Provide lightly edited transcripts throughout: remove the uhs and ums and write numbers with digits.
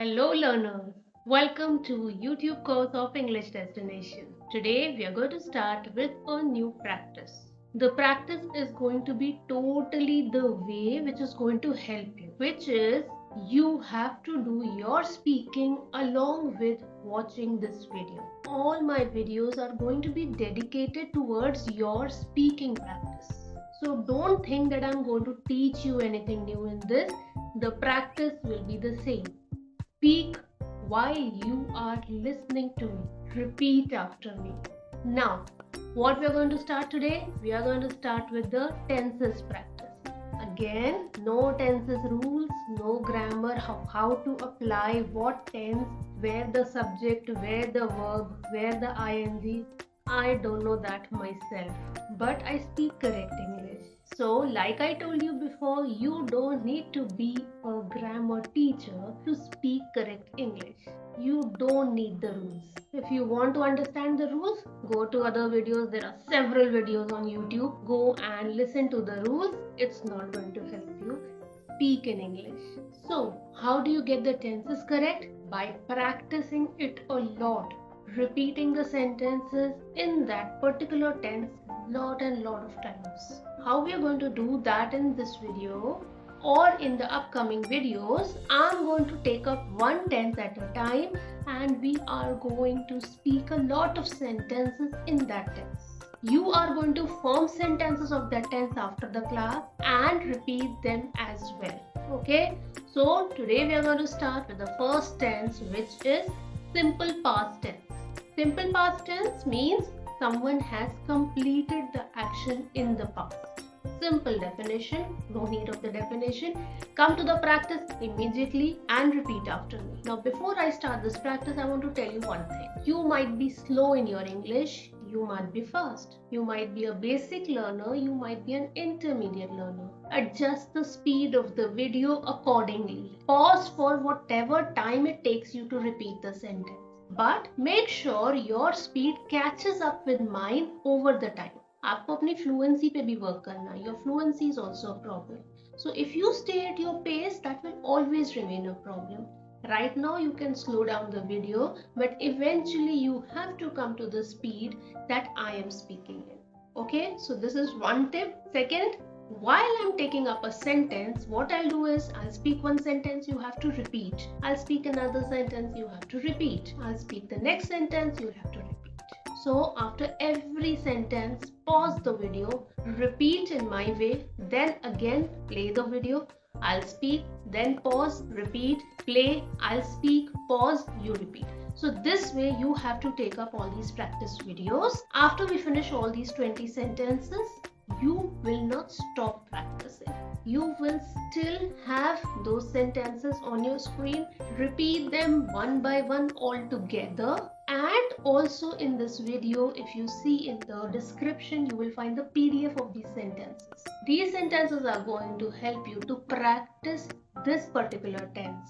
Hello learners, welcome to YouTube course of English Destination. Today we are going to start with a new practice. The practice is going to be totally the way which is going to help you, which is you have to do your speaking along with watching this video. All my videos are going to be dedicated towards your speaking practice. So don't think that I'm going to teach you anything new in this. The practice will be the same. Speak while you are listening to me. Repeat after me. Now, what we are going to start today? We are going to start with the tenses practice. Again, no tenses rules, no grammar, how to apply what tense, where the subject, where the verb, where the ing. I don't know that myself, but I speak correct English. So, like I told you before, you don't need to be a grammar teacher to speak correct English. You don't need the rules. If you want to understand the rules, go to other videos. There are several videos on YouTube. Go and listen to the rules. It's not going to help you speak in English. So, how do you get the tenses correct? By practicing it a lot. Repeating the sentences in that particular tense lot and lot of times. How we are going to do that in this video or in the upcoming videos, I'm going to take up one tense at a time and we are going to speak a lot of sentences in that tense. You are going to form sentences of that tense after the class and repeat them as well. Okay, so today we are going to start with the first tense, which is simple past tense. Simple past tense means someone has completed the action in the past. Simple definition, no need of the definition. Come to the practice immediately and repeat after me. Now, before I start this practice, I want to tell you one thing. You might be slow in your English, you might be fast. You might be a basic learner, you might be an intermediate learner. Adjust the speed of the video accordingly. Pause for whatever time it takes you to repeat the sentence. But make sure your speed catches up with mine over the time. आपको अपनी fluency पे भी work करना है. Your fluency is also a problem. So if you stay at your pace, that will always remain a problem. Right now you can slow down the video, but eventually you have to come to the speed that I am speaking in. Okay, so this is one tip. Second, while I'm taking up a sentence, what I'll do is I'll speak one sentence, you have to repeat. I'll speak another sentence, you have to repeat. I'll speak the next sentence, you have to repeat. So after every sentence, pause the video, repeat in my way, then again play the video. I'll speak, then pause, repeat, play, I'll speak, pause, you repeat. So this way you have to take up all these practice videos. After we finish all these 20 sentences, you will not stop practicing. You will still have those sentences on your screen. Repeat them one by one all together. And also in this video, if you see in the description, you will find the PDF of these sentences. These sentences are going to help you to practice this particular tense.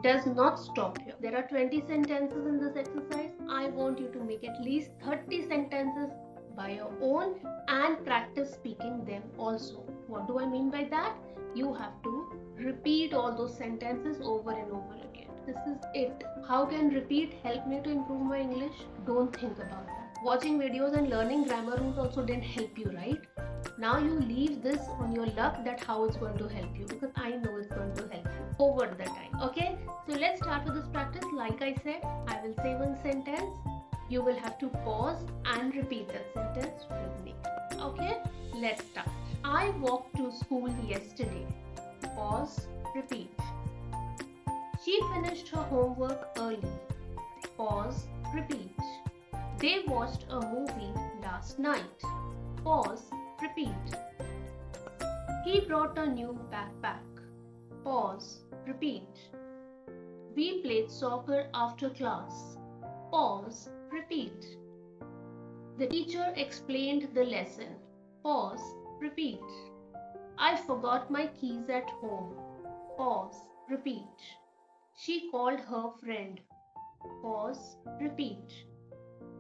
Does not stop here. There are 20 sentences in this exercise. I want you to make at least 30 sentences by your own and practice speaking them also. What do I mean by that? You have to repeat all those sentences over and over again. This is it. How can repeat help me to improve my English? Don't think about that. Watching videos and learning grammar rules also didn't help you, right? Now you leave this on your luck that how it's going to help you, because I know it's going to help you over the time. Okay, so let's start with this practice. Like I said, I will say one sentence. You will have to pause and repeat that sentence with me. Okay, let's start. I walked to school yesterday. Pause, repeat. She finished her homework early. Pause, repeat. They watched a movie last night. Pause, repeat. He brought a new backpack. Pause, repeat. We played soccer after class. Pause, repeat. The teacher explained the lesson. Pause, repeat. I forgot my keys at home. Pause, repeat. She called her friend. Pause, repeat.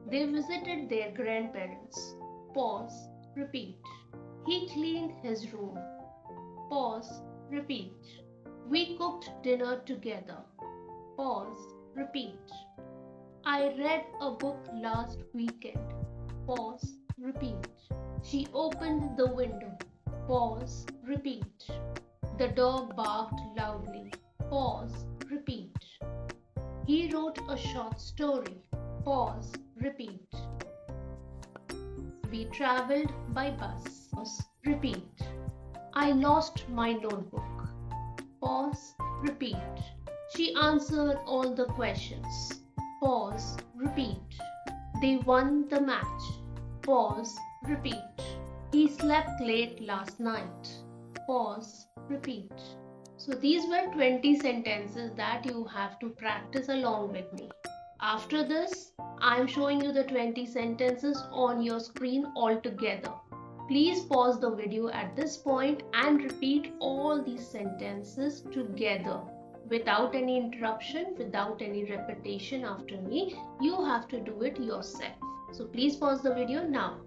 They visited their grandparents. Pause, repeat. He cleaned his room. Pause, repeat. We cooked dinner together. I read a book last weekend. Pause, repeat. She opened the window. Pause, repeat. The dog barked loudly. Pause, repeat. He wrote a short story. Pause, repeat. We traveled by bus. Pause, repeat. I lost my notebook. Pause, repeat. She answered all the questions. Pause, repeat. They won the match. Pause, repeat. He slept late last night. Pause, repeat. So these were 20 sentences that you have to practice along with me. After this, I am showing you the 20 sentences on your screen altogether. Please pause the video at this point and repeat all these sentences together without any interruption, without any repetition after me. You have to do it yourself. So please pause the video now.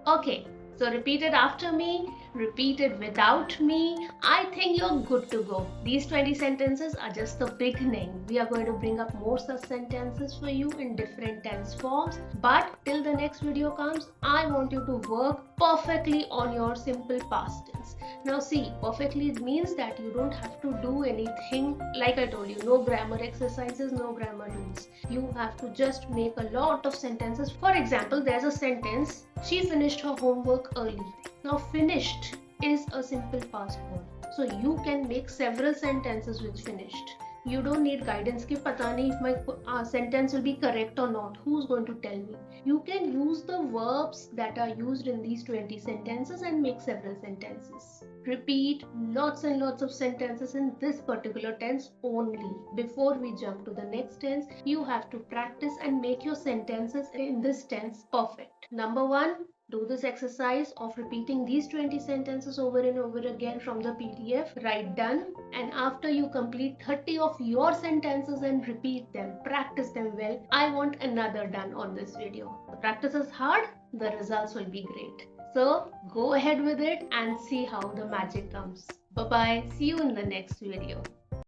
Okay, so repeat it after me, repeat it without me. I think you're good to go. These 20 sentences are just the beginning. We are going to bring up more such sentences for you in different tense forms. But till the next video comes, I want you to work perfectly on your simple past tense. Now see, perfectly means that you don't have to do anything like I told you. No grammar exercises, no grammar rules. You have to just make a lot of sentences. For example, there's a sentence, she finished her homework early. Now finished is a simple past word. So you can make several sentences with finished. You don't need guidance ki pata nahi if my sentence will be correct or not. Who's going to tell me? You can use the verbs that are used in these 20 sentences and make several sentences. Repeat lots and lots of sentences in this particular tense only. Before we jump to the next tense, you have to practice and make your sentences in this tense perfect. Number 1, do this exercise of repeating these 20 sentences over and over again from the PDF. Write done, and after you complete 30 of your sentences and repeat them, practice them well, I want another done on this video. The practice is hard, the results will be great. So go ahead with it and see how the magic comes. Bye bye. See you in the next video.